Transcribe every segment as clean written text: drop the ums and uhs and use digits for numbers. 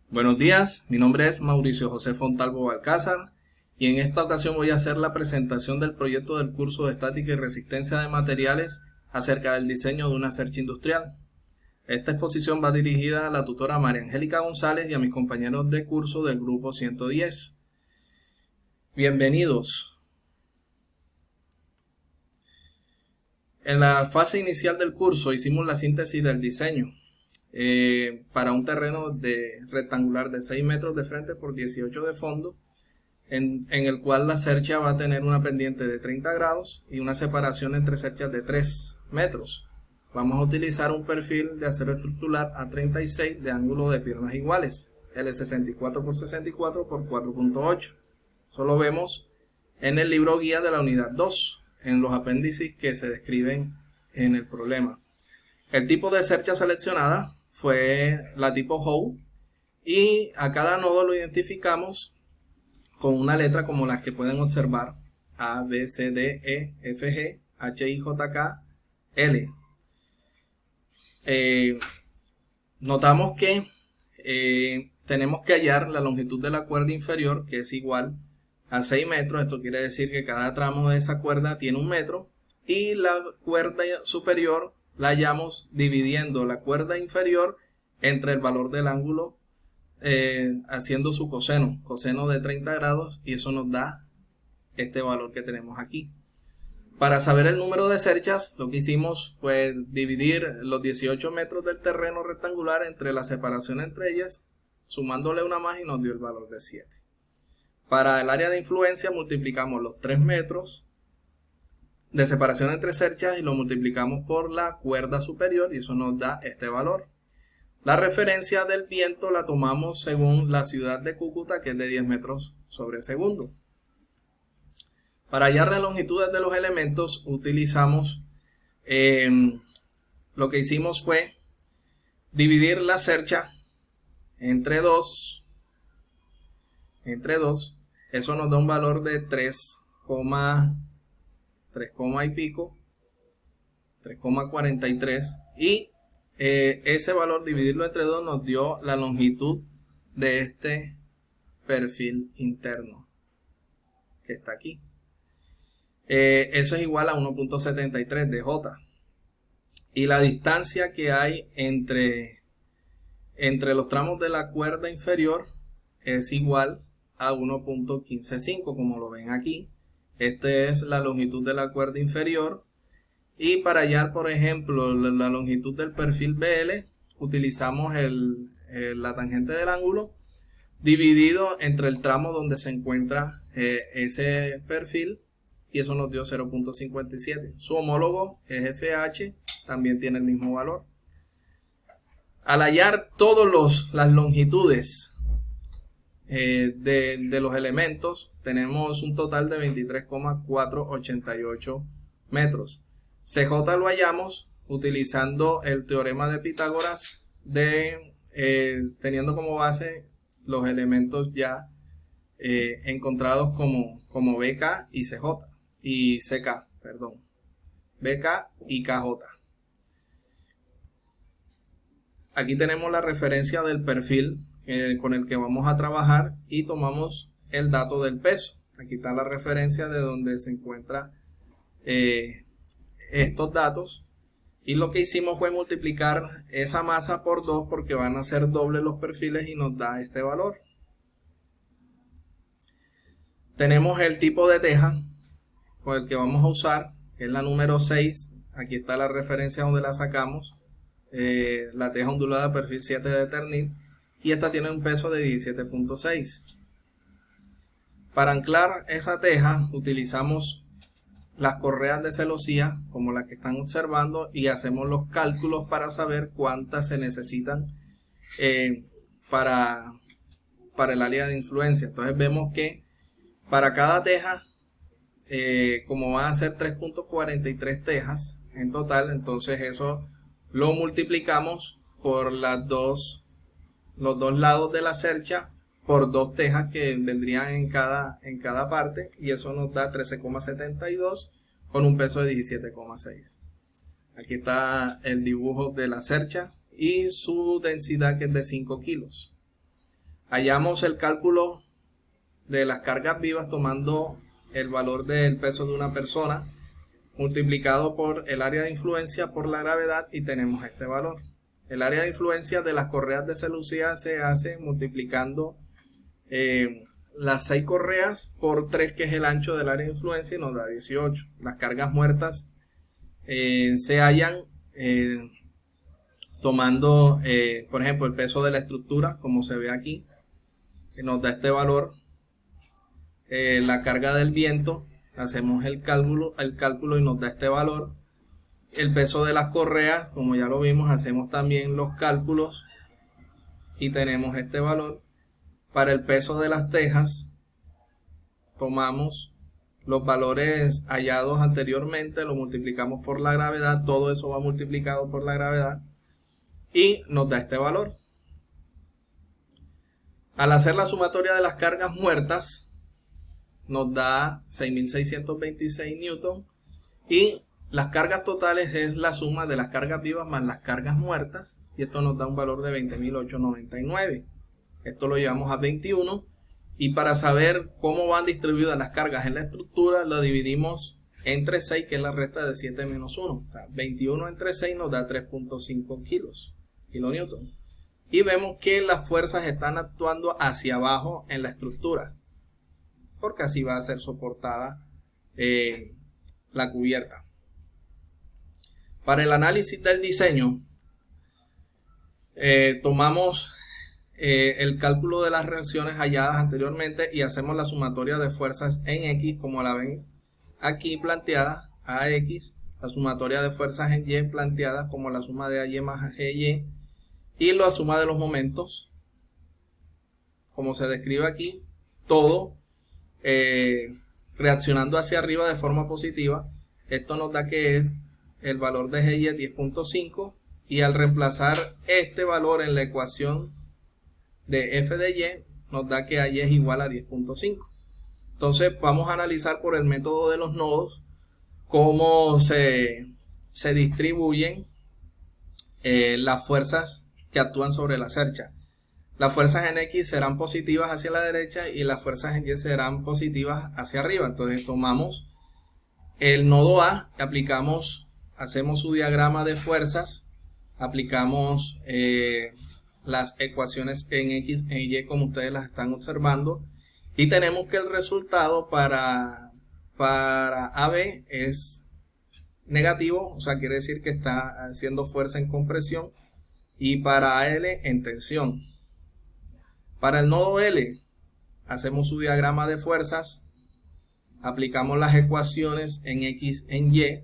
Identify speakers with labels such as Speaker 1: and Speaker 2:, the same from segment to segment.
Speaker 1: Buenos días, mi nombre es Mauricio José Fontalvo Balcázar y en esta ocasión voy a hacer la presentación del proyecto del curso de Estática y Resistencia de Materiales acerca del diseño de una cercha industrial. Esta exposición va dirigida a la tutora María Angélica González y a mis compañeros de curso del grupo 110. Bienvenidos. En la fase inicial del curso hicimos la síntesis del diseño para un terreno rectangular de 6 metros de frente por 18 de fondo, en el cual la cercha va a tener una pendiente de 30 grados y una separación entre cerchas de 3 metros. Vamos a utilizar un perfil de acero estructural A36 de ángulo de piernas iguales, L64 por 64 por 4.8. Eso lo vemos en el libro guía de la unidad 2, en los apéndices que se describen en el problema. El tipo de cercha seleccionada fue la tipo Howe y a cada nodo lo identificamos con una letra como las que pueden observar: A, B, C, D, E, F, G, H, I, J, K, L. Notamos que tenemos que hallar la longitud de la cuerda inferior, que es igual a 6 metros. Esto quiere decir que cada tramo de esa cuerda tiene 1 metro, y la cuerda superior la hallamos dividiendo la cuerda inferior entre el valor del ángulo, haciendo su coseno de 30 grados, y eso nos da este valor que tenemos aquí. Para saber el número de cerchas, lo que hicimos fue dividir los 18 metros del terreno rectangular entre la separación entre ellas, sumándole una más, y nos dio el valor de 7. Para el área de influencia multiplicamos los 3 metros de separación entre cerchas y lo multiplicamos por la cuerda superior, y eso nos da este valor. La referencia del viento la tomamos según la ciudad de Cúcuta, que es de 10 metros sobre segundo. Para hallar las longitudes de los elementos utilizamos, lo que hicimos fue dividir la cercha entre 2. Eso nos da un valor de 3, y pico, 3,43, y ese valor dividirlo entre 2 nos dio la longitud de este perfil interno que está aquí. Eso es igual a 1.73 de J, y la distancia que hay entre los tramos de la cuerda inferior es igual a 1.155, como lo ven aquí. Esta es la longitud de la cuerda inferior, y para hallar, por ejemplo, la longitud del perfil BL, utilizamos la tangente del ángulo dividido entre el tramo donde se encuentra ese perfil, y eso nos dio 0.57. Su homólogo es FH, también tiene el mismo valor. Al hallar todas las longitudes de los elementos, tenemos un total de 23,488 metros. CJ lo hallamos utilizando el teorema de Pitágoras, teniendo como base los elementos ya encontrados como BK y CJ y CK, perdón, BK y KJ. Aquí tenemos la referencia del perfil con el que vamos a trabajar, y tomamos el dato del peso. Aquí está la referencia de donde se encuentra estos datos, y lo que hicimos fue multiplicar esa masa por 2, porque van a ser dobles los perfiles, y nos da este valor. Tenemos el tipo de teja con el que vamos a usar, que es la número 6. Aquí está la referencia donde la sacamos, la teja ondulada perfil 7 de Eternit, y esta tiene un peso de 17.6. Para anclar esa teja utilizamos las correas de celosía, como las que están observando, y hacemos los cálculos para saber cuántas se necesitan para el área de influencia. Entonces vemos que para cada teja, como van a ser 3.43 tejas en total, entonces eso lo multiplicamos por los dos lados de la cercha por 2 tejas que vendrían en cada parte, y eso nos da 13,72 con un peso de 17,6. Aquí está el dibujo de la cercha y su densidad, que es de 5 kilos. hallamos el cálculo de las cargas vivas tomando el valor del peso de una persona multiplicado por el área de influencia por la gravedad y tenemos este valor. El área de influencia de las correas de celosía se hace multiplicando las 6 correas por 3, que es el ancho del área de influencia, y nos da 18. Las cargas muertas se hallan tomando, por ejemplo, el peso de la estructura, como se ve aquí, que nos da este valor. La carga del viento, hacemos el cálculo y nos da este valor. El peso de las correas, como ya lo vimos, hacemos también los cálculos y tenemos este valor. Para el peso de las tejas, tomamos los valores hallados anteriormente, lo multiplicamos por la gravedad, todo eso va multiplicado por la gravedad y nos da este valor. Al hacer la sumatoria de las cargas muertas, nos da 6.626 newton, y las cargas totales es la suma de las cargas vivas más las cargas muertas, y esto nos da un valor de 20.899. Esto lo llevamos a 21, y para saber cómo van distribuidas las cargas en la estructura, lo dividimos entre 6, que es la resta de 7 menos 1. O sea, 21 entre 6 nos da 3.5 kilonewton. Y vemos que las fuerzas están actuando hacia abajo en la estructura, porque así va a ser soportada la cubierta. Para el análisis del diseño, tomamos el cálculo de las reacciones halladas anteriormente y hacemos la sumatoria de fuerzas en X, como la ven aquí planteada, AX, la sumatoria de fuerzas en Y planteada como la suma de AY más EY, y la suma de los momentos, como se describe aquí, todo reaccionando hacia arriba de forma positiva. Esto nos da que es el valor de GY es 10.5, y al reemplazar este valor en la ecuación de F de Y, nos da que AY es igual a 10.5. Entonces vamos a analizar por el método de los nodos cómo se distribuyen las fuerzas que actúan sobre la cercha. Las fuerzas en X serán positivas hacia la derecha y las fuerzas en Y serán positivas hacia arriba. Entonces tomamos el nodo A, hacemos su diagrama de fuerzas, aplicamos las ecuaciones en X e Y como ustedes las están observando, y tenemos que el resultado para AB es negativo, o sea, quiere decir que está haciendo fuerza en compresión, y para AL en tensión. Para el nodo L hacemos su diagrama de fuerzas, aplicamos las ecuaciones en X en Y,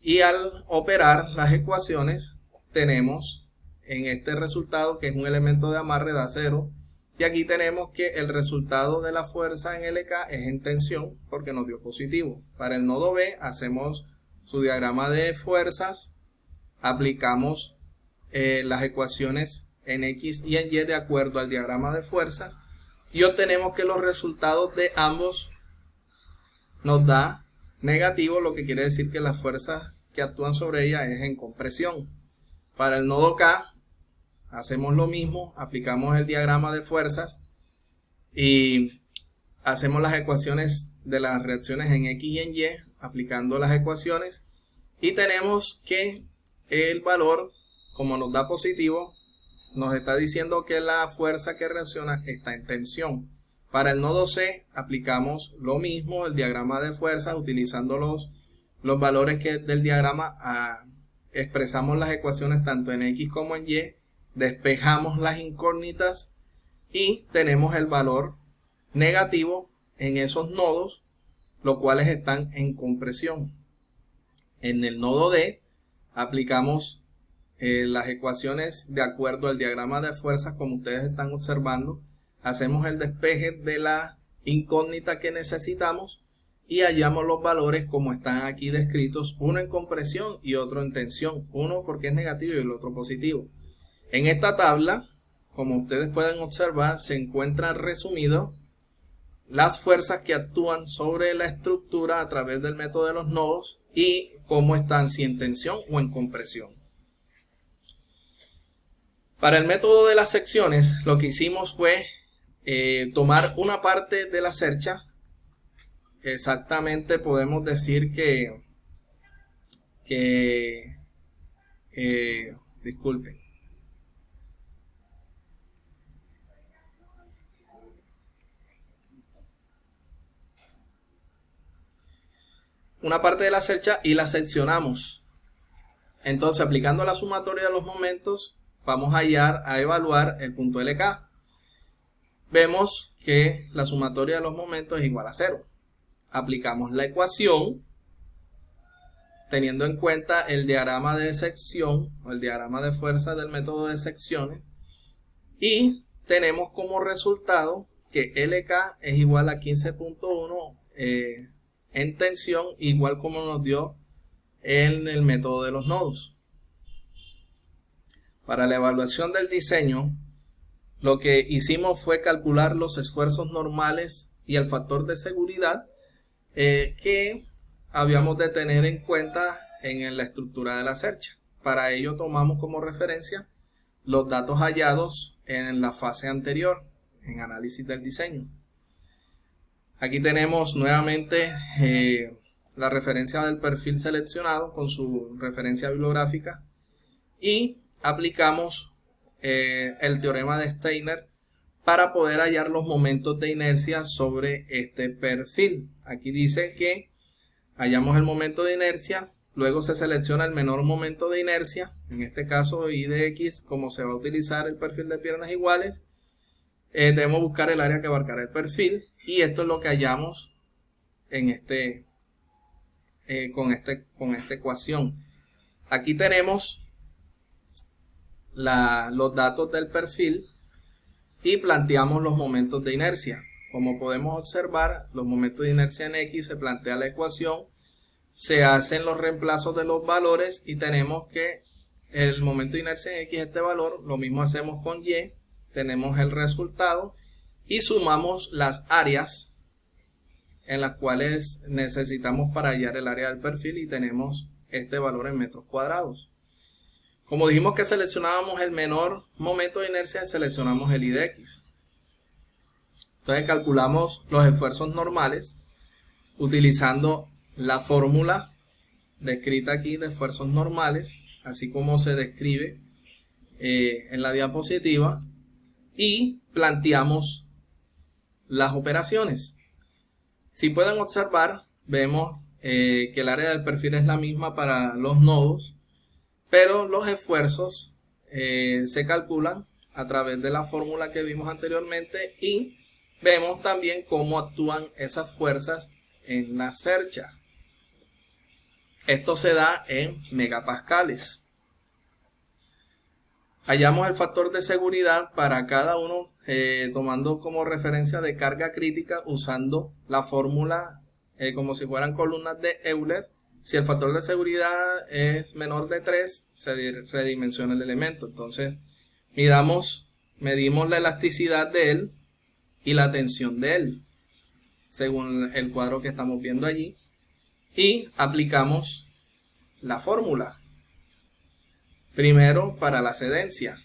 Speaker 1: y al operar las ecuaciones tenemos en este resultado, que es un elemento de amarre, da 0, y aquí tenemos que el resultado de la fuerza en LK es en tensión porque nos dio positivo. Para el nodo B hacemos su diagrama de fuerzas, aplicamos las ecuaciones en X y en Y de acuerdo al diagrama de fuerzas, y obtenemos que los resultados de ambos nos da negativo, lo que quiere decir que las fuerzas que actúan sobre ella es en compresión. Para el nodo K hacemos lo mismo, aplicamos el diagrama de fuerzas y hacemos las ecuaciones de las reacciones en X y en Y, aplicando las ecuaciones, y tenemos que el valor, como nos da positivo, nos está diciendo que la fuerza que reacciona está en tensión. Para el nodo C aplicamos lo mismo, el diagrama de fuerzas, utilizando los valores que del diagrama, expresamos las ecuaciones tanto en X como en Y, despejamos las incógnitas y tenemos el valor negativo en esos nodos, los cuales están en compresión. En el nodo D aplicamos las ecuaciones de acuerdo al diagrama de fuerzas como ustedes están observando, hacemos el despeje de la incógnita que necesitamos y hallamos los valores como están aquí descritos, uno en compresión y otro en tensión, uno porque es negativo y el otro positivo. En esta tabla, como ustedes pueden observar, se encuentran resumidos las fuerzas que actúan sobre la estructura a través del método de los nodos y cómo están, si en tensión o en compresión. Para el método de las secciones, lo que hicimos fue tomar una parte de la cercha. Exactamente podemos decir disculpen. Una parte de la cercha y la seccionamos. Entonces, aplicando la sumatoria de los momentos, vamos a evaluar el punto LK. Vemos que la sumatoria de los momentos es igual a 0. Aplicamos la ecuación teniendo en cuenta el diagrama de sección o el diagrama de fuerza del método de secciones, y tenemos como resultado que LK es igual a 15.1 en tensión, igual como nos dio en el método de los nodos. Para la evaluación del diseño, lo que hicimos fue calcular los esfuerzos normales y el factor de seguridad que habíamos de tener en cuenta en la estructura de la cercha. Para ello tomamos como referencia los datos hallados en la fase anterior, en análisis del diseño. Aquí tenemos nuevamente la referencia del perfil seleccionado con su referencia bibliográfica, y aplicamos el teorema de Steiner para poder hallar los momentos de inercia sobre este perfil. Aquí dice que hallamos el momento de inercia, luego se selecciona el menor momento de inercia, en este caso I de X, como se va a utilizar el perfil de piernas iguales, debemos buscar el área que abarcará el perfil, y esto es lo que hallamos en con esta ecuación. Aquí tenemos los datos del perfil y planteamos los momentos de inercia. Como podemos observar, los momentos de inercia en X, se plantea la ecuación, se hacen los reemplazos de los valores y tenemos que el momento de inercia en X, este valor, lo mismo hacemos con Y, tenemos el resultado y sumamos las áreas en las cuales necesitamos para hallar el área del perfil y tenemos este valor en metros cuadrados. Como dijimos que seleccionábamos el menor momento de inercia, seleccionamos el I de X. Entonces calculamos los esfuerzos normales utilizando la fórmula descrita aquí de esfuerzos normales, así como se describe en la diapositiva, y planteamos las operaciones. Si pueden observar, vemos que el área del perfil es la misma para los nodos, pero los esfuerzos se calculan a través de la fórmula que vimos anteriormente, y vemos también cómo actúan esas fuerzas en la cercha. Esto se da en megapascales. Hallamos el factor de seguridad para cada uno tomando como referencia de carga crítica usando la fórmula como si fueran columnas de Euler. Si el factor de seguridad es menor de 3, se redimensiona el elemento. Entonces medimos la elasticidad de él y la tensión de él, según el cuadro que estamos viendo allí, y aplicamos la fórmula. Primero, para la cedencia.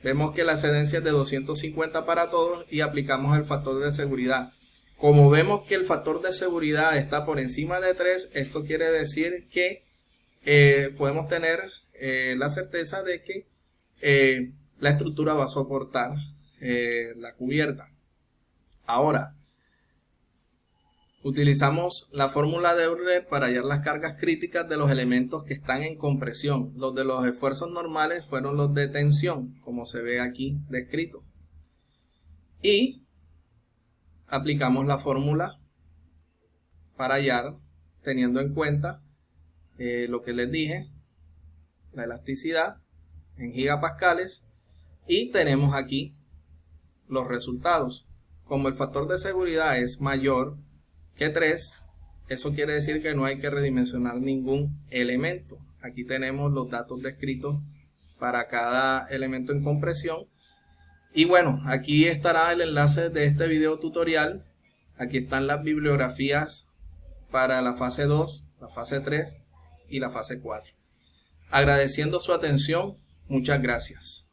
Speaker 1: Vemos que la cedencia es de 250 para todos y aplicamos el factor de seguridad. Como vemos que el factor de seguridad está por encima de 3, esto quiere decir que podemos tener la certeza de que la estructura va a soportar la cubierta. Ahora, utilizamos la fórmula de Euler para hallar las cargas críticas de los elementos que están en compresión. Los de los esfuerzos normales fueron los de tensión, como se ve aquí descrito. Y aplicamos la fórmula para hallar, teniendo en cuenta lo que les dije, la elasticidad en gigapascales, y tenemos aquí los resultados. Como el factor de seguridad es mayor que 3, eso quiere decir que no hay que redimensionar ningún elemento. Aquí tenemos los datos descritos para cada elemento en compresión. Y bueno, aquí estará el enlace de este video tutorial. Aquí están las bibliografías para la fase 2, la fase 3 y la fase 4. Agradeciendo su atención, muchas gracias.